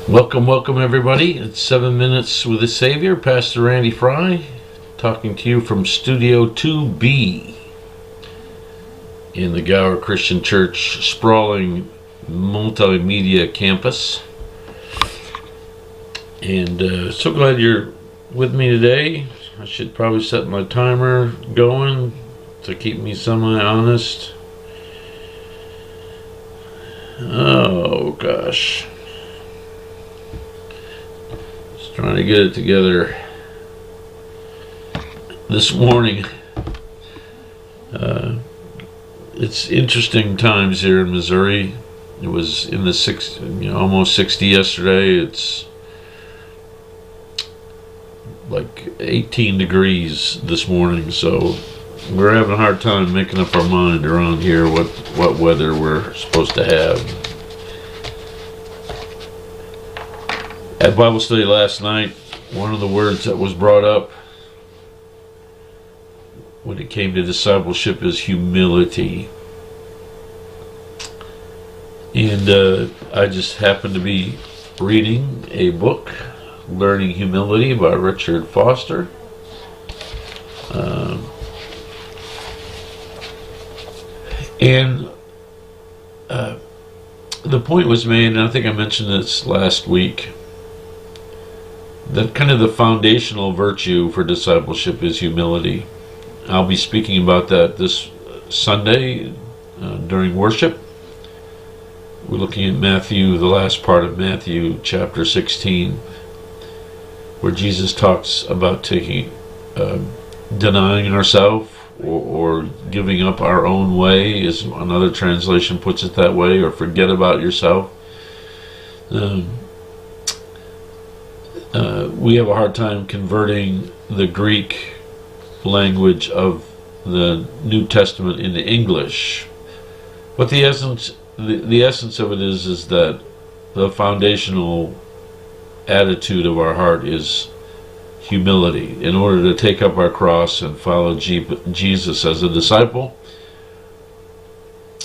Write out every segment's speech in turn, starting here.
Welcome everybody. It's 7 Minutes with the Savior. Pastor Randy Fry talking to you from Studio 2B in the Gower Christian Church sprawling multimedia campus. And so glad you're with me today. I should probably set my timer going to keep me semi-honest. Oh gosh. Trying to get it together this morning. It's interesting times here in Missouri. It was in the almost 60 yesterday. It's like 18 degrees this morning, so we're having a hard time making up our mind around here what weather we're supposed to have. At Bible study last night, one of the words that was brought up when it came to discipleship is humility. And I just happened to be reading a book, Learning Humility by Richard Foster. And the point was made, and I think I mentioned this last week, that kind of the foundational virtue for discipleship is humility. I'll be speaking about that this Sunday during worship. We're looking at Matthew, the last part of Matthew chapter 16, where Jesus talks about denying ourselves or giving up our own way, as another translation puts it that way, or forget about yourself. We have a hard time converting the Greek language of the New Testament into English, but the essence of it is that the foundational attitude of our heart is humility. In order to take up our cross and follow Jesus as a disciple,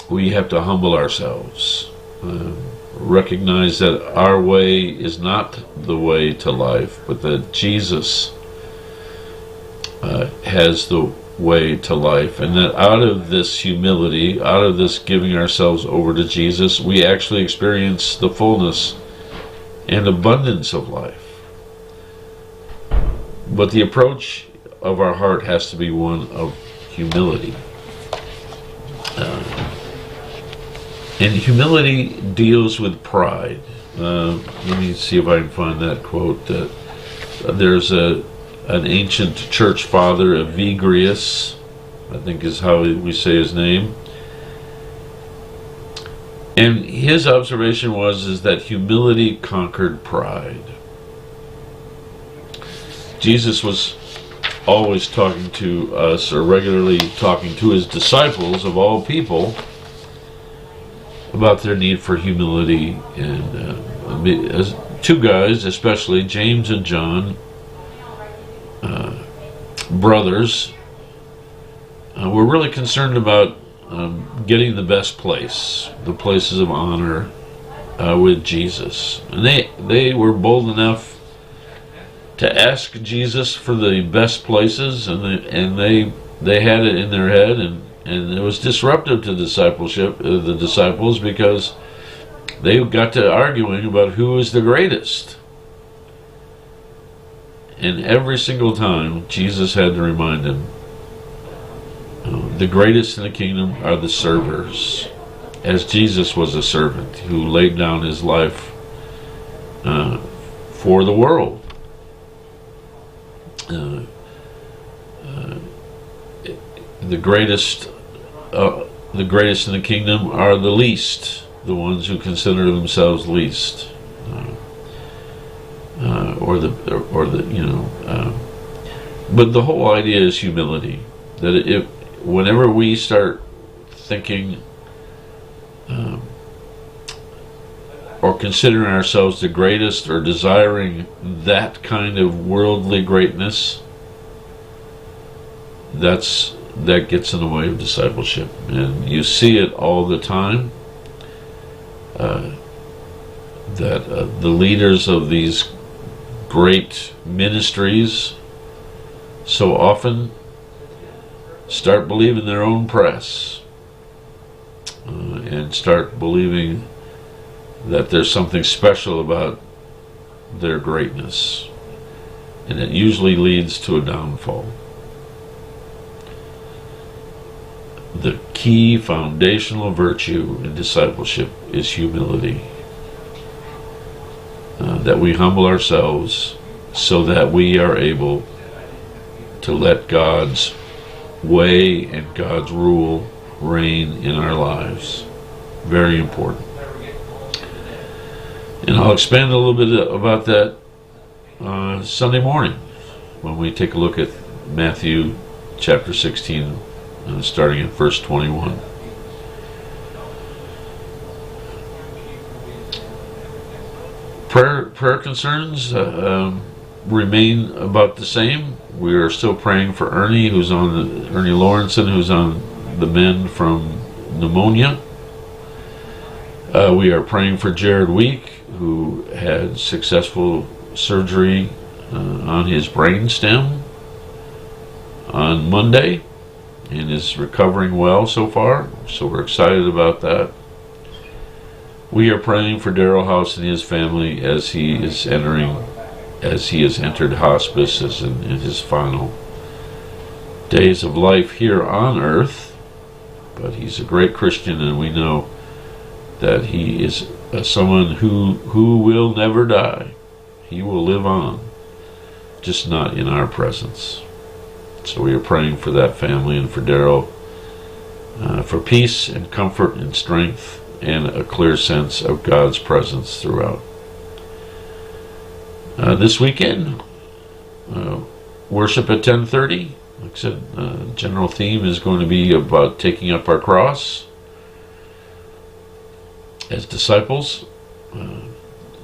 we have to humble ourselves. Recognize that our way is not the way to life, but that Jesus has the way to life, and that out of this humility, out of this giving ourselves over to Jesus, we actually experience the fullness and abundance of life. But the approach of our heart has to be one of humility. And humility deals with pride. Let me see if I can find that quote. There's an ancient church father, Evagrius, I think is how we say his name. And his observation is that humility conquered pride. Jesus was always talking to us, or regularly talking to his disciples of all people, about their need for humility. And as two guys, especially James and John, brothers, were really concerned about getting the best place, the places of honor with Jesus. And they were bold enough to ask Jesus for the best places, and they had it in their head, and it was disruptive to the disciples, because they got to arguing about who is the greatest. And every single time, Jesus had to remind them, the greatest in the kingdom are the servers, as Jesus was a servant who laid down his life for the world. The greatest in the kingdom are the least, the ones who consider themselves least, but the whole idea is humility. That whenever we start thinking or considering ourselves the greatest, or desiring that kind of worldly greatness, that gets in the way of discipleship. And you see it all the time. that the leaders of these great ministries so often start believing their own press and start believing that there's something special about their greatness, and it usually leads to a downfall. The key foundational virtue in discipleship is humility. That we humble ourselves so that we are able to let God's way and God's rule reign in our lives. Very important. And I'll expand a little bit about that Sunday morning when we take a look at Matthew chapter 16, starting at verse 21. Prayer concerns remain about the same. We are still praying for Ernie Lawrenson, who's on the mend from pneumonia. We are praying for Jared Week, who had successful surgery on his brain stem on Monday and is recovering well so far, so we're excited about that. We are praying for Darrell House and his family as he has entered hospice as in his final days of life here on earth. But he's a great Christian, and we know that he is someone who will never die. He will live on, just not in our presence. So we are praying for that family and for Darrell, for peace and comfort and strength and a clear sense of God's presence throughout. This weekend, worship at 10:30. Like I said, general theme is going to be about taking up our cross as disciples.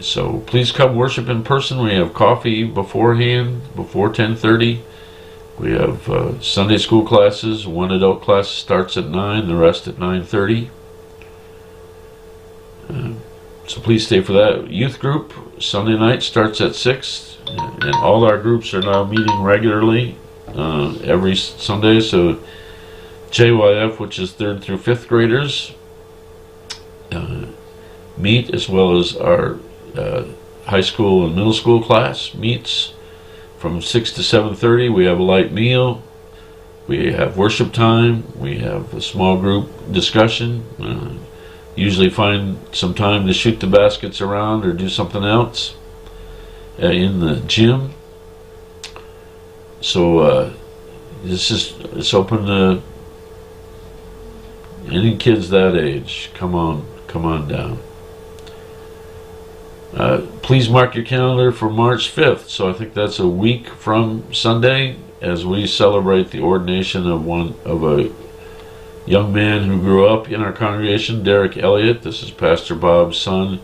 So please come worship in person. We have coffee beforehand, before 10:30. We have Sunday school classes. One adult class starts at 9, the rest at 9:30. So please stay for that. Youth group, Sunday night starts at 6. And all our groups are now meeting regularly every Sunday. So JYF, which is 3rd through 5th graders, meet, as well as our high school and middle school class meets from 6 to 7:30. We have a light meal. We have worship time. We have a small group discussion. Usually find some time to shoot the baskets around or do something else in the gym. So it's open to any kids that age. Come on down. Please mark your calendar for March 5th. So I think that's a week from Sunday, as we celebrate the ordination of a young man who grew up in our congregation, Derek Elliott. This is Pastor Bob's son,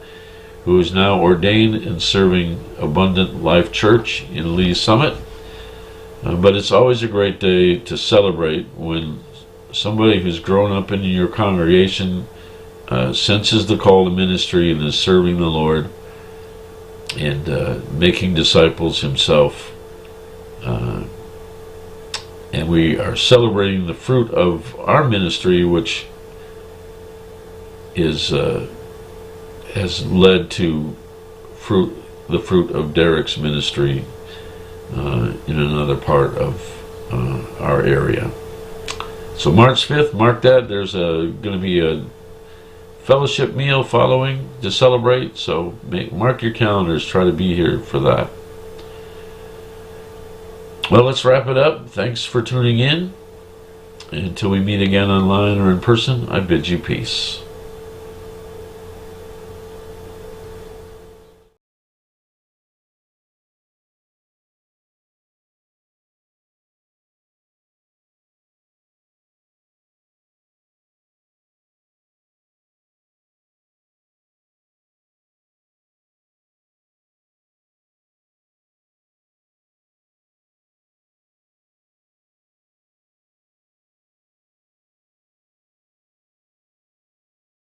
who is now ordained and serving Abundant Life Church in Lee Summit. But it's always a great day to celebrate when somebody who's grown up in your congregation senses the call to ministry and is serving the Lord and making disciples himself. And we are celebrating the fruit of our ministry, which has led to the fruit of Derek's ministry in another part of our area. So March 5th, mark that. There's going to be a fellowship meal following to celebrate, so mark your calendars. Try to be here for that. Well, let's wrap it up. Thanks for tuning in. Until we meet again online or in person, I bid you peace.